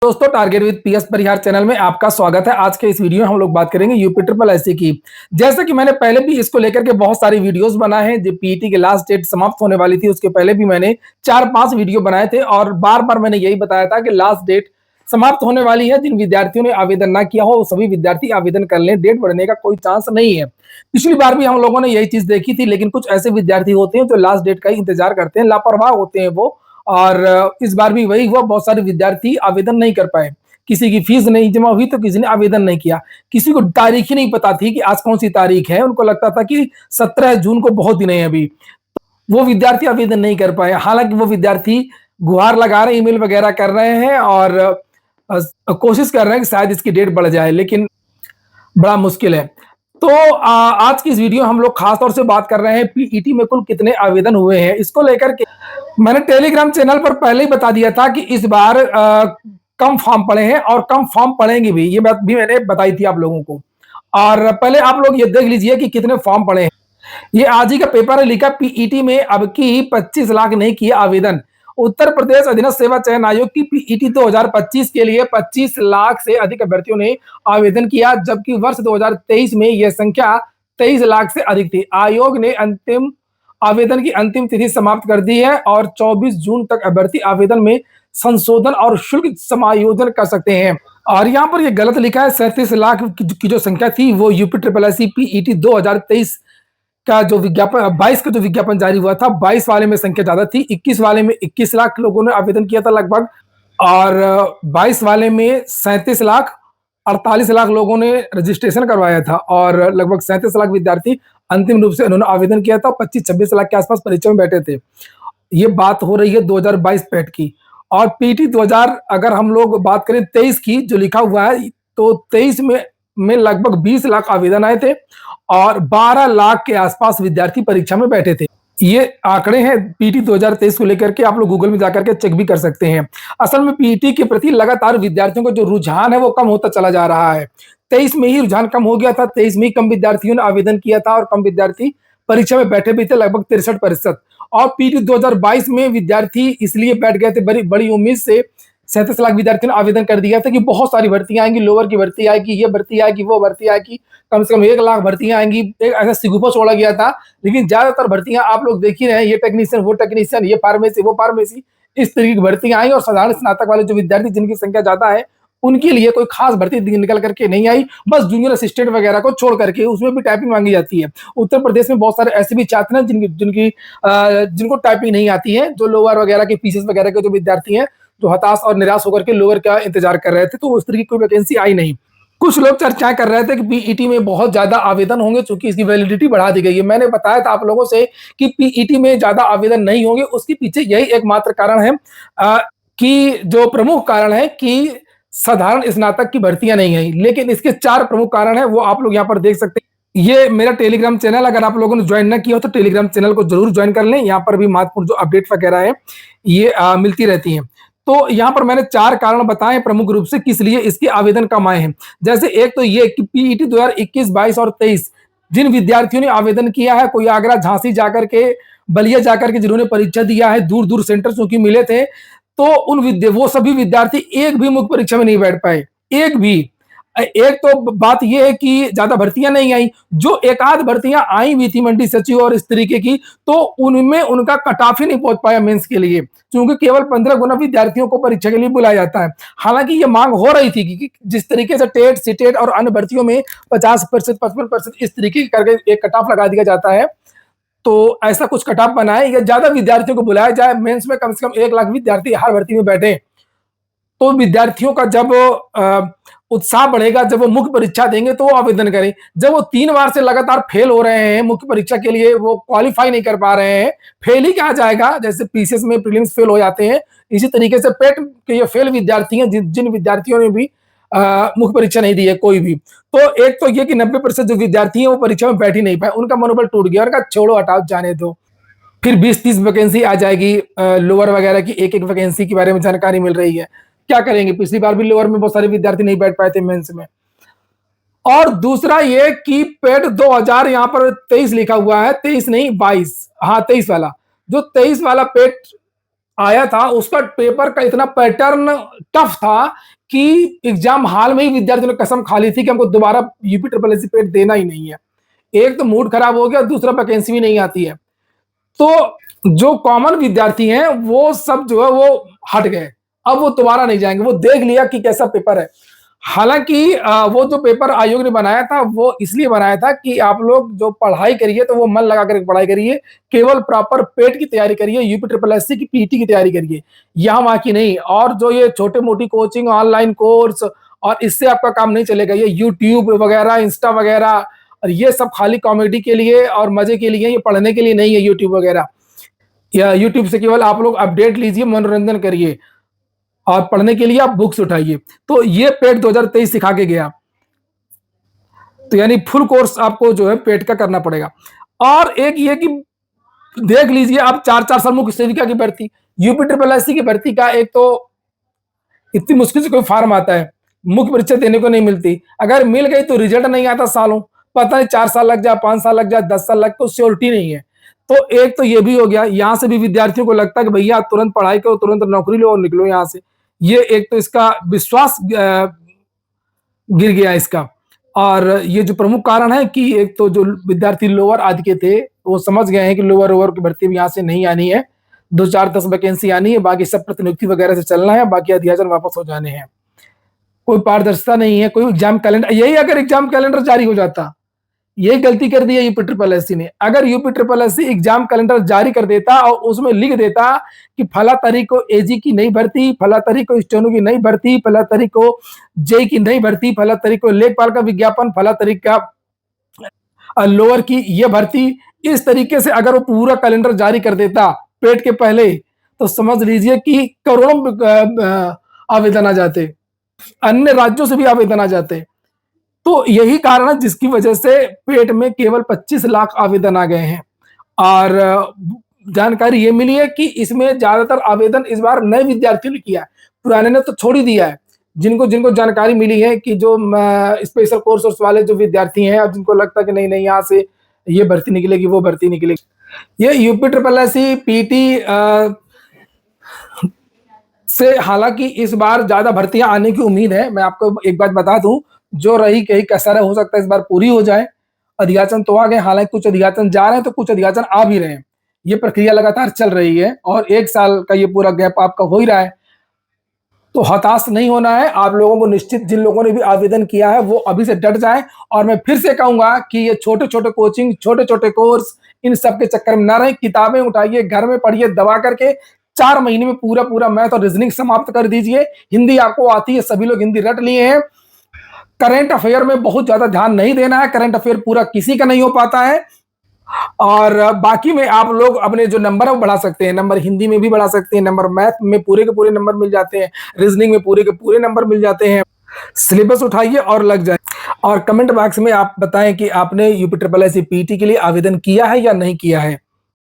दोस्तों, target with PS Parihar channel में आपका स्वागत है। आज के इस वीडियो में हम लोग बात करेंगे यूपी ट्रिपल एससी की। जैसे कि मैंने पहले भी इसको लेकर के बहुत सारी वीडियोस बनाए हैं। जब पीईटी की लास्ट डेट समाप्त होने वाली थी उसके पहले भी मैंने 4-5 वीडियो बनाए थे और बार-बार मैंने यही बताया था कि लास्ट डेट समाप्त होने वाली है। जिन विद्यार्थियों ने आवेदन ना किया हो वो सभी विद्यार्थी आवेदन कर लें, डेट बढ़ने का कोई चांस नहीं है। पिछली बार भी हम लोगों ने यही चीज देखी थी, लेकिन कुछ ऐसे विद्यार्थी होते हैं जो लास्ट डेट का ही इंतजार करते हैं, लापरवाह होते हैं वो। और इस बार भी वही हुआ, बहुत सारे विद्यार्थी आवेदन नहीं कर पाए। किसी की फीस नहीं जमा हुई तो किसी ने आवेदन नहीं किया। किसी को तारीख ही नहीं पता थी कि आज कौन सी तारीख है, उनको लगता था कि 17 जून को बहुत दिन है अभी। वो विद्यार्थी आवेदन नहीं कर पाए। हालांकि वो विद्यार्थी गुहार लगा रहे, ईमेल वगैरह कर रहे हैं और कोशिश कर रहे हैं कि शायद इसकी डेट बढ़ जाए, लेकिन बड़ा मुश्किल है। तो आज की इस वीडियो हम लोग खास तौर से बात कर रहे हैं पीईटी में कुल कितने आवेदन हुए हैं इसको लेकर के। मैंने टेलीग्राम चैनल पर पहले ही बता दिया था कि इस बार कम फॉर्म पड़े हैं और कम फॉर्म पड़ेंगे भी, ये बात भी मैंने बताई थी आप लोगों को। और पहले आप लोग ये देख लीजिए कि कितने फॉर्म पड़े हैं। ये आज ही का पेपर है, लिखा पीईटी में अब की 25 लाख ने किया आवेदन। उत्तर प्रदेश अधीनस्थ सेवा चयन आयोग की पीईटी 2025 के लिए 25 लाख से अधिक अभ्यर्थियों ने आवेदन किया, जबकि वर्ष 2023 में यह संख्या 23 लाख से अधिक थी। आयोग ने अंतिम आवेदन की अंतिम तिथि समाप्त कर दी है और 24 जून तक अभ्यर्थी आवेदन में संशोधन और शुल्क समायोजन कर सकते हैं। और यहाँ पर ये गलत लिखा है, 37 लाख की जो संख्या थी वो यूपी ट्रिपल एससी पीईटी 2023 का जो विज्ञापन 22 का जो विज्ञापन जारी हुआ था, 22 वाले में संख्या ज्यादा थी। 21 वाले में 21 लाख लोगों ने आवेदन किया था लगभग, और 22 वाले में 37 लाख 48 लाख लोगों ने रजिस्ट्रेशन करवाया था और लगभग 37 लाख विद्यार्थी अंतिम रूप से उन्होंने आवेदन किया था। 25-26 लाख के आसपास परीक्षा में बैठे थे। ये बात हो रही है 2022 पैट की। और पीटी 2000 अगर हम लोग बात करें 23 की जो लिखा हुआ है, तो 23 में लगभग 20 लाख आवेदन आए थे और 12 लाख के आसपास विद्यार्थी परीक्षा में बैठे थे। ये आंकड़े हैं पीटी 2023 को लेकर के, आप लोग गूगल में जाकर के चेक भी कर सकते हैं। असल में पीटी के प्रति लगातार विद्यार्थियों का जो रुझान है वो कम होता चला जा रहा है। 23 में ही रुझान कम हो गया था, 23 में ही कम विद्यार्थियों ने आवेदन किया था और कम विद्यार्थी परीक्षा में बैठे भी थे, लगभग 63%। और पीटी 2022 में विद्यार्थी इसलिए बैठ गए थे बड़ी उम्मीद से। 37 लाख विद्यार्थियों ने आवेदन कर दिया था कि बहुत सारी भर्तियां आएंगी, लोअर की भर्ती आएगी, ये भर्ती आएगी, वो भर्ती आएगी, कम से कम 1 लाख भर्तियां आएंगी। एक ऐसा सिगुफा छोड़ा गया था, लेकिन ज्यादातर भर्तियां आप लोग देख ही रहे हैं, ये टेक्नीशियन, वो टेक्नीशियन, ये फार्मेसी, वो फार्मेसी, इस तरीके की भर्तियां आई। और साधारण स्नातक वाले जो विद्यार्थी जिनकी संख्या ज्यादा है उनके लिए कोई खास भर्ती निकल करके नहीं आई। बस जूनियर असिस्टेंट वगैरह को छोड़ करके, उसमें भी टाइपिंग मांगी जाती है। उत्तर प्रदेश में बहुत सारे ऐसे भी छात्र हैं जिनको टाइपिंग नहीं आती है, जो लोअर वगैरह के पीसीएस वगैरह के जो विद्यार्थी हैं, जो हताश और निराश होकर के लोअर का इंतजार कर रहे थे, तो उस तरह की कोई वैकेंसी आई नहीं। कुछ लोग चर्चाएं कर रहे थे कि पीईटी में बहुत ज्यादा आवेदन होंगे क्योंकि इसकी वैलिडिटी बढ़ा दी गई है। मैंने बताया था आप लोगों से कि पीईटी में ज्यादा आवेदन नहीं होंगे, उसके पीछे यही एकमात्र कारण है कि जो प्रमुख कारण है कि साधारण स्नातक की भर्तियां नहीं आई। लेकिन इसके 4 प्रमुख कारण है, वो आप लोग यहाँ पर देख सकते हैं। ये मेरा टेलीग्राम चैनल, अगर आप लोगों ने ज्वाइन ना किया हो तो टेलीग्राम चैनल को जरूर ज्वाइन कर लें। यहाँ पर भी महत्वपूर्ण जो अपडेट वगैरह है ये मिलती रहती है। तो यहाँ पर मैंने 4 कारण बताए प्रमुख रूप से किस लिए इसके आवेदन कम आए हैं। जैसे एक तो ये कि पीईटी 2021, 22 और 23 जिन विद्यार्थियों ने आवेदन किया है, कोई आगरा, झांसी जाकर के, बलिया जाकर के जिन्होंने परीक्षा दिया है, दूर दूर सेंटर चूंकि मिले थे, तो वो सभी विद्यार्थी एक भी मुख्य परीक्षा में नहीं बैठ पाए, एक भी। एक तो बात यह है कि ज्यादा भर्तियां नहीं आई, जो एक आध भर्तियां आई भी थी मंडी सचिव और इस तरीके की, तो उनमें उनका कट ऑफ ही नहीं पहुंच पाया मेंस के लिए, क्योंकि केवल 15 गुना विद्यार्थियों को परीक्षा के लिए बुलाया जाता है। हालांकि ये मांग हो रही थी कि जिस तरीके से टेट, सीटेट और अन्य भर्तियों में 50%, 55% इस तरीके करके एक कट ऑफ लगा दिया जाता है, तो ऐसा कुछ कट ऑफ बनाए या ज्यादा विद्यार्थियों को बुलाया जाए। मेंस में कम से कम 1 लाख विद्यार्थी हर भर्ती में बैठे, तो विद्यार्थियों का जब उत्साह बढ़ेगा, जब वो मुख्य परीक्षा देंगे तो वो आवेदन करें। जब वो 3 बार से लगातार फेल हो रहे हैं मुख्य परीक्षा के लिए, वो क्वालिफाई नहीं कर पा रहे हैं, फेल ही कहा जाएगा, जैसे पीसीएस में प्रीलिम्स फेल हो जाते हैं, इसी तरीके से पेट के ये फेल विद्यार्थी हैं जिन विद्यार्थियों ने भी मुख्य परीक्षा नहीं दी है कोई भी। तो एक तो ये कि 90% जो विद्यार्थी हैं वो परीक्षा में बैठ ही नहीं पाए, उनका मनोबल टूट गया, उनका छोड़ो हटाओ जाने दो। फिर 20-30 वैकेंसी आ जाएगी, लोअर वगैरह की एक वैकेंसी के बारे में जानकारी मिल रही है, क्या करेंगे। पिछली बार भी लोअर में बहुत सारे विद्यार्थी नहीं बैठ पाए थे मेंस में। और दूसरा ये कि पेट 2000 यहाँ पर 23 लिखा हुआ है, 23 नहीं 22, हाँ 23 वाला, जो 23 वाला पेट आया था उसका पेपर का इतना पैटर्न टफ था कि एग्जाम हॉल में ही विद्यार्थियों ने कसम खा ली थी कि हमको दोबारा यूपी ट्रिपल एससी पेट देना ही नहीं है। एक तो मूड खराब हो गया, दूसरा वैकेंसी भी नहीं आती है। तो जो कॉमन विद्यार्थी हैं वो सब जो है वो हट गए, अब वो दोबारा नहीं जाएंगे, वो देख लिया कि कैसा पेपर है। हालांकि वो जो पेपर आयोग ने बनाया था वो इसलिए बनाया था कि आप लोग जो पढ़ाई करिए तो वो मन लगा कर पढ़ाई करिए, केवल प्रॉपर पेट की तैयारी करिए, यूपी ट्रिपल एससी की पीटी की तैयारी करिए, यहाँ वहां की नहीं। और जो ये छोटे मोटी कोचिंग ऑनलाइन कोर्स और इससे आपका काम नहीं चलेगा, ये यूट्यूब वगैरह इंस्टा वगैरह और ये सब खाली कॉमेडी के लिए और मजे के लिए, ये पढ़ने के लिए नहीं है यूट्यूब वगैरह। या यूट्यूब से केवल आप लोग अपडेट लीजिए, मनोरंजन करिए और पढ़ने के लिए आप बुक्स उठाइए। तो ये पेट 2023 सिखा के गया, तो यानी फुल कोर्स आपको जो है पेट का करना पड़ेगा। और एक ये कि देख लीजिए आप 4-4 साल मुख्य सेविका की भर्ती, यूपी ट्रिपल एससी की भर्ती का एक तो इतनी मुश्किल से कोई फार्म आता है, मुख्य परीक्षा देने को नहीं मिलती, अगर मिल गई तो रिजल्ट नहीं आता सालों, पता नहीं 4 साल लग जाए, 5 साल लग जाए, 10 साल लग, तो श्योरिटी नहीं है। तो एक तो ये भी हो गया, यहां से भी विद्यार्थियों को लगता है कि भैया तुरंत पढ़ाई करो, तुरंत नौकरी लो और निकलो यहां से। ये एक तो इसका विश्वास गिर गया इसका। और ये जो प्रमुख कारण है कि एक तो जो विद्यार्थी लोअर आदि के थे वो समझ गए हैं कि लोअर ओवर की भर्ती यहाँ से नहीं आनी है, 2-4-10 वैकेंसी आनी है, बाकी सब प्रतिनियुक्ति वगैरह से चलना है, बाकी अध्याचन वापस हो जाने हैं। कोई पारदर्शिता नहीं है, कोई एग्जाम कैलेंडर, यही अगर एग्जाम कैलेंडर जारी हो जाता, यही गलती कर दी है यूपी ट्रिपल एससी ने। अगर UP triple SC exam calendar जारी कर देता और उसमें लिख देता कि फला तारीख को एजी की नहीं भर्ती, फला तारीख को स्टेनो की नहीं भर्ती, फला तारीख को जे की नहीं भर्ती, फला तारीख को लेखपाल का विज्ञापन, फला तारीख का लोअर की ये भर्ती, इस तरीके से अगर वो पूरा कैलेंडर जारी कर देता पेट के पहले, तो समझ लीजिए कि करोड़ों आवेदन आ जाते, अन्य राज्यों से भी आवेदन आ जाते। तो यही कारण है जिसकी वजह से पेट में केवल 25 लाख आवेदन आ गए हैं। और जानकारी ये मिली है कि इसमें ज्यादातर आवेदन इस बार नए विद्यार्थियों ने किया है, पुराने ने तो छोड़ ही दिया है। जिनको जिनको जानकारी मिली है कि जो स्पेशल कोर्स वाले जो विद्यार्थी हैं और जिनको लगता है कि नहीं नहीं यहाँ से ये भर्ती निकलेगी वो भर्ती निकलेगी। ये यूपी ट्रिपल एससी पीटी से हालांकि इस बार ज्यादा भर्तियां आने की उम्मीद है। मैं आपको एक बात बता दूं, जो रही कहीं कसर है हो सकता है इस बार पूरी हो जाए। अधियाचन तो आ गए, हालांकि कुछ अधियाचन जा रहे हैं तो कुछ अधियाचन आ भी रहे हैं। ये प्रक्रिया लगातार चल रही है और 1 साल का ये पूरा गैप आपका हो ही रहा है। तो हताश नहीं होना है आप लोगों को, निश्चित जिन लोगों ने भी आवेदन किया है वो अभी से डट जाए। और मैं फिर से कहूंगा कि ये छोटे छोटे कोचिंग, छोटे छोटे कोर्स, इन सब के चक्कर में ना रहे, किताबें उठाइए, घर में पढ़िए दबा करके, 4 महीने में पूरा पूरा मैथ और रीजनिंग समाप्त कर दीजिए। हिंदी आपको आती है, सभी लोग हिंदी रट लिए हैं। करंट अफेयर में बहुत ज्यादा ध्यान नहीं देना है, करंट अफेयर पूरा किसी का नहीं हो पाता है। और बाकी में आप लोग अपने जो नंबर है वो बढ़ा सकते हैं, नंबर हिंदी में भी बढ़ा सकते हैं, नंबर मैथ में पूरे के पूरे नंबर मिल जाते हैं, रीजनिंग में पूरे के पूरे नंबर मिल जाते हैं। सिलेबस उठाइए और लग जाए। और कमेंट बॉक्स में आप बताएं कि आपने यूपी ट्रिपल एससी पीटी के लिए आवेदन किया है या नहीं किया है।